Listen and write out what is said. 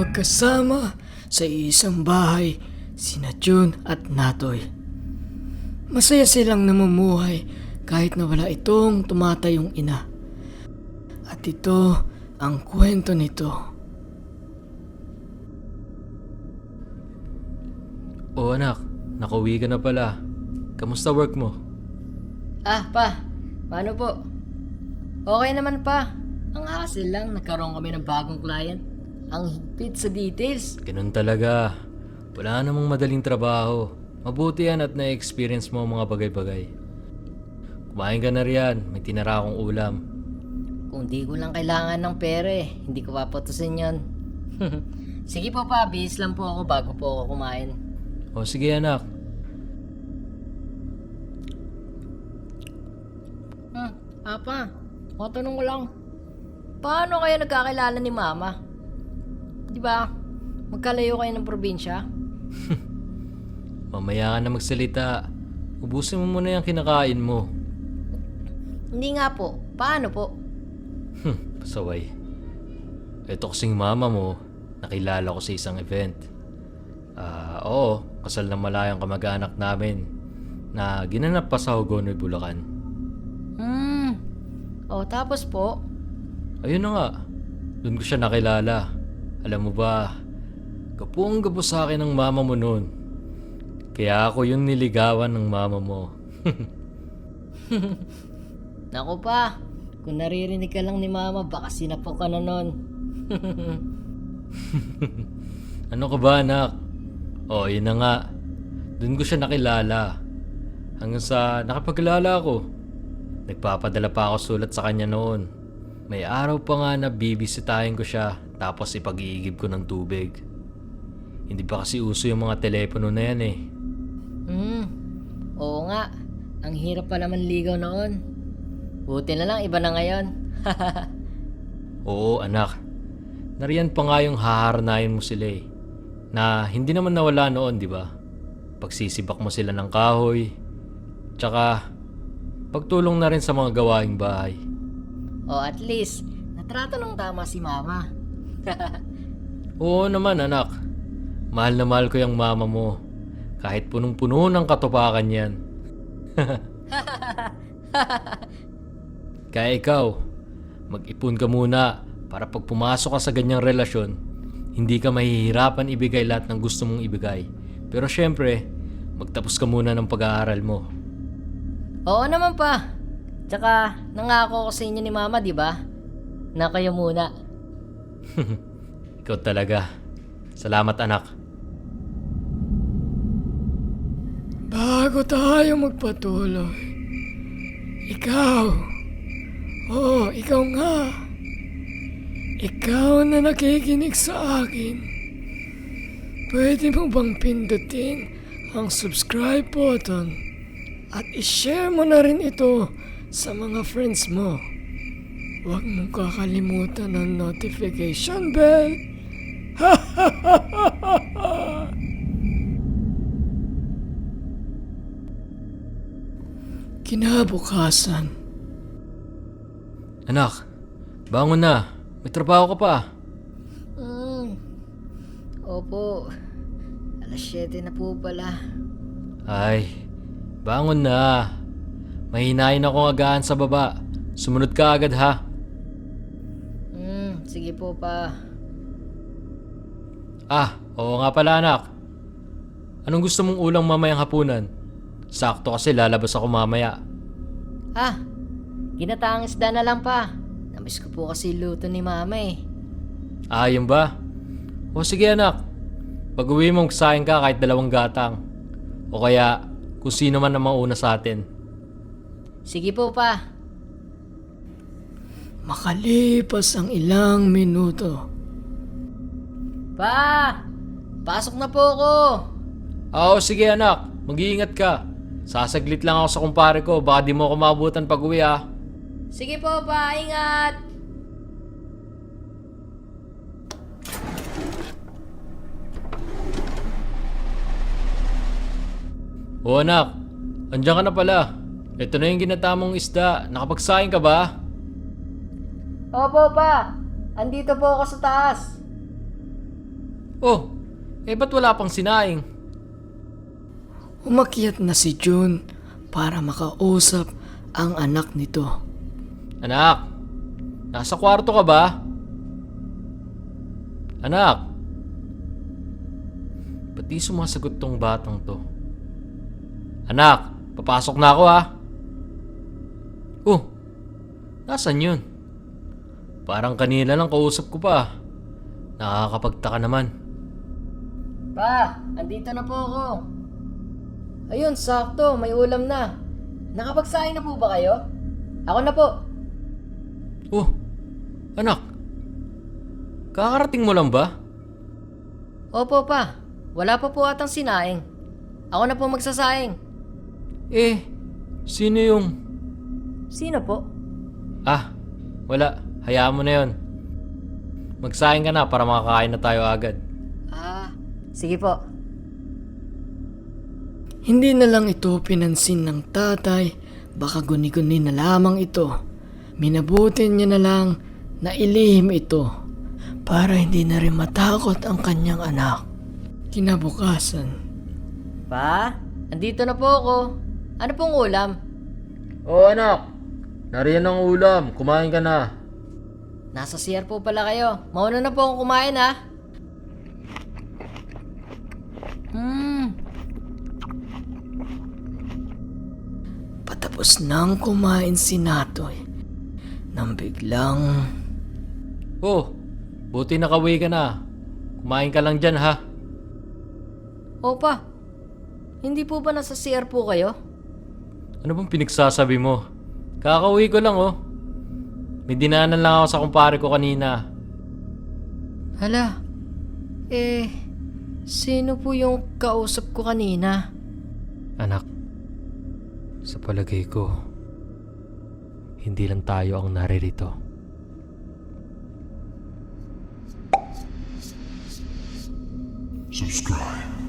magkasama sa isang bahay sina June at Natoy. Masaya silang namumuhay kahit na wala itong tumatayong ina. At ito ang kwento nito. O anak, nakauwi ka na pala. Kamusta work mo? Pa, paano po? Okay naman pa. Ang hassle lang, nagkaroon kami ng bagong client. Ang higpit sa details. Ganun talaga. Wala namang madaling trabaho. Mabuti yan at na-experience mo ang mga bagay-bagay. Kumain ka na riyan, may tinara akong ulam. Kung di ko lang kailangan ng pera hindi ko papatusin yon. Sige po pa, bihis lang po ako bago po ako kumain. O sige anak. Apa, matanong ko lang. Paano kayo nagkakilala ni Mama? Di ba, magkalayo kayo ng probinsya? Mamaya ka na magsalita. Ubusin mo muna yung kinakain mo. Hindi nga po. Paano po? Pasaway. Ito kasing mama mo, nakilala ko sa isang event. Oo, kasal ng malayang kamag-anak namin na ginanap pa sa Hugonoy, Bulacan. Tapos po? Ayun na nga, doon ko siya nakilala. Alam mo ba, gapong-gapo sa akin ng mama mo noon. Kaya ako yung niligawan ng mama mo. Naku pa, kung naririnig ka lang ni Mama, baka sinapok ka na nun. Ano ka ba anak? O yun na nga, doon ko siya nakilala. Hanggang sa nakapagkilala ako. Nagpapadala pa ako sulat sa kanya noon. May araw pa nga na bibisitahin ko siya tapos ipag-iigib ko ng tubig. Hindi pa kasi uso yung mga telepono na yan eh. Oo nga, ang hirap pa naman ligaw noon. Buti na lang, iba na ngayon. Oo anak, nariyan pa nga yung haharanayin mo sila eh. Na hindi naman nawala noon, di ba? Pagsisibak mo sila ng kahoy, tsaka pagtulong na rin sa mga gawaing bahay. At least, natrato ng tama si Mama. Oo naman anak, mahal na mahal ko yung mama mo. Kahit punong-puno ng katupakan yan. Kaya ikaw, mag-ipon ka muna para pag pumasok ka sa ganyang relasyon, hindi ka mahihirapan ibigay lahat ng gusto mong ibigay. Pero syempre, magtapos ka muna ng pag-aaral mo. Oo naman pa. Tsaka, nangako ko sa inyo ni Mama, di ba? Na kayo muna. Ikaw talaga. Salamat anak. Bago tayo magpatuloy, ikaw nga. Ikaw na nakikinig sa akin. Pwede mo bang pindutin ang subscribe button at ishare mo na rin ito sa mga friends mo. Huwag mong kakalimutan ang notification bell. Kinabukasan. Anak, bangon na. May trabaho ka pa. Opo. Alas 7 na po pala. Ay, bangon na. Mahinain akong agahan sa baba. Sumunod ka agad ha. Sige po pa. Oo nga pala anak. Anong gusto mong ulang mamayang hapunan? Sakto kasi lalabas ako mamaya. Ginataang isda na lang pa. Namiss ko po kasi luto ni Mama eh. Yun ba? O sige anak. Pag uwi mo magsaing ka kahit 2 gatang. O kaya kung sino man ang mauna sa atin. Sige po pa. Makalipas ang ilang minuto. Pa! Pasok na po ako! Sige anak. Mag-iingat ka. Sasaglit lang ako sa kumpare ko. Baka di mo ako maabutan pag uwi ah. Sige po pa, ingat! O anak, andiyan ka na pala. Ito na yung ginatamong isda. Nakapagsaing ka ba? Opo pa, andito po ako sa taas. Oh, ba't wala pang sinaing? Umakyat na si June para makausap ang anak nito. Anak, nasa kwarto ka ba? Anak, ba't di sumasagot tong batang to? Anak, papasok na ako ha. Oh, nasan yun? Parang kanina lang kausap ko pa. Nakakapagtaka naman. Pa, andito na po ako. Ayun, sakto, may ulam na. Nakapagsaing na po ba kayo? Ako na po. Oh, anak, kakarating mo lang ba? Opo pa, wala pa po atang sinaing. Ako na po magsasaing. Sino yung... Sino po? Ah, wala. Hayaan mo na yun. Magsaing ka na para makakain na tayo agad. Sige po. Hindi na lang ito pinansin ng tatay, baka guni-guni na lamang ito. Minabuti niya na lang na ilihim ito para hindi na rin matakot ang kanyang anak. Kinabukasan, Pa, andito na po ako. Ano pong ulam? Oo anak, nariyan ang ulam. Kumain ka na. Nasa CR po pala kayo. Mauna na po akong kumain ha. patapos nang kumain si Natoy, nang biglang... Oh, buti nakauwi ka na. Kumain ka lang dyan ha. Opa, hindi po ba nasa CR po kayo? Ano bang pinagsasabi mo? Kakauwi ko lang oh. May dinaanan lang ako sa kumpare ko kanina. Hala, sino po yung kausap ko kanina? Anak, sa palagay ko, hindi lang tayo ang naririto. Subscribe.